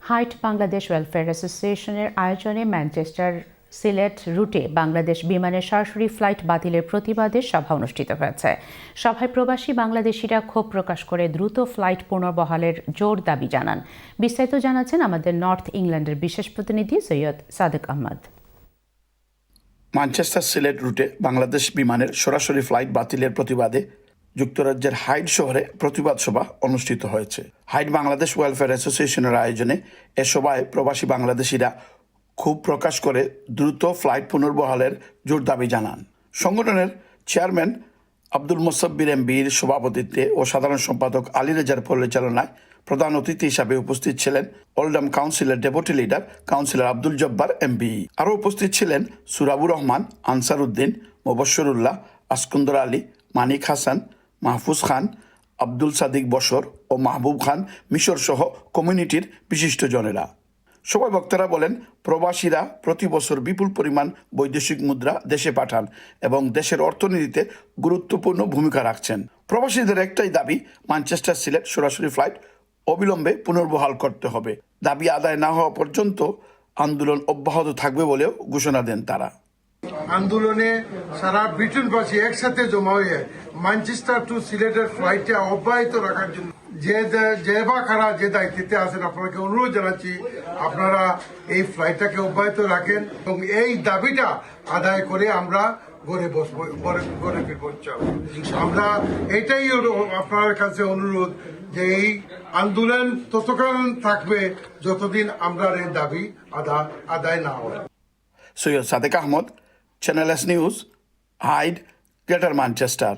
Height Bangladesh welfare অ্যাসোসিয়েশনের আয়োজনে Manchester Sylhet রুটে বাংলাদেশ বিমানের সরাসরি ফ্লাইট বাতিলের প্রতিবাদে সভা অনুষ্ঠিত হয়েছে। সভায় প্রবাসী বাংলাদেশিরা ক্ষোভ প্রকাশ করে দ্রুত ফ্লাইট পুনর্বহালের জোর দাবি জানান। বিস্তারিত জানাচ্ছেন আমাদের নর্থ ইংল্যান্ডের বিশেষ প্রতিনিধি সৈয়দ সাদেক আহমদ। ম্যানচেস্টার সিলেট রুটে বাংলাদেশ বিমানের সরাসরি ফ্লাইট বাতিলের প্রতিবাদে যুক্তরাজ্যের হাইড শহরে প্রতিবাদ সভা অনুষ্ঠিত হয়েছে। হাইড বাংলাদেশ ওয়েলফেয়ার অ্যাসোসিয়েশনের আয়োজনে এ সভায় প্রবাসী বাংলাদেশিরা ক্ষোভ প্রকাশ করে দ্রুত ফ্লাইট পুনর্বহালের জোর দাবি জানান। সংগঠনের চেয়ারম্যান আব্দুল মোসাব্বির এমবির সভাপতিত্বে ও সাধারণ সম্পাদক আলী রেজার পরিচালনায় প্রধান অতিথি হিসাবে উপস্থিত ছিলেন ওল্ডাম কাউন্সিলের deputy leader councillor Abdul Jabbar MB. আরও উপস্থিত ছিলেন সুরাবুর রহমান, আনসার উদ্দিন, মোবাশ্শরুল্লাহ, আসকুন্দর আলী, মানিক হাসান, মাহফুজ খান, আব্দুল সাদিক বশর ও মাহবুব খান মিশর সহ কমিউনিটির বিশিষ্টজনেরা। সবাই বক্তারা বলেন, প্রবাসীরা প্রতি বছর বিপুল পরিমাণ বৈদেশিক মুদ্রা দেশে পাঠান এবং দেশের অর্থনীতিতে গুরুত্বপূর্ণ ভূমিকা রাখছেন। প্রবাসীদের একটাই দাবি, ম্যানচেস্টার সিলেট সরাসরি ফ্লাইট অবিলম্বে পুনর্বহাল করতে হবে। দাবি আদায় না হওয়া পর্যন্ত আন্দোলন অব্যাহত থাকবে বলেও ঘোষণা দেন তারা। আন্দোলনে সারা ব্রিটেনবাসী একসাথে জমা হয়ে ম্যানচেস্টার টু সিলেটের ফ্লাইটটা অব্যাহত রাখার জন্য যে বা কারা যে দায়িত্বে আছেন আপনাকে অনুরোধ জানাচ্ছি, আপনারা এই ফ্লাইটটাকে অব্যাহত রাখেন এবং এই দাবিটা আদায় করে আমরা ঘরে ফিরবো। আমরা এটাই আপনার কাছে অনুরোধ যে এই আন্দোলন ততক্ষণ থাকবে যতদিন আমরা এই দাবি আদায় না হয়। Syed Sadek Ahmed, channel S news, Hyde, Greater Manchester.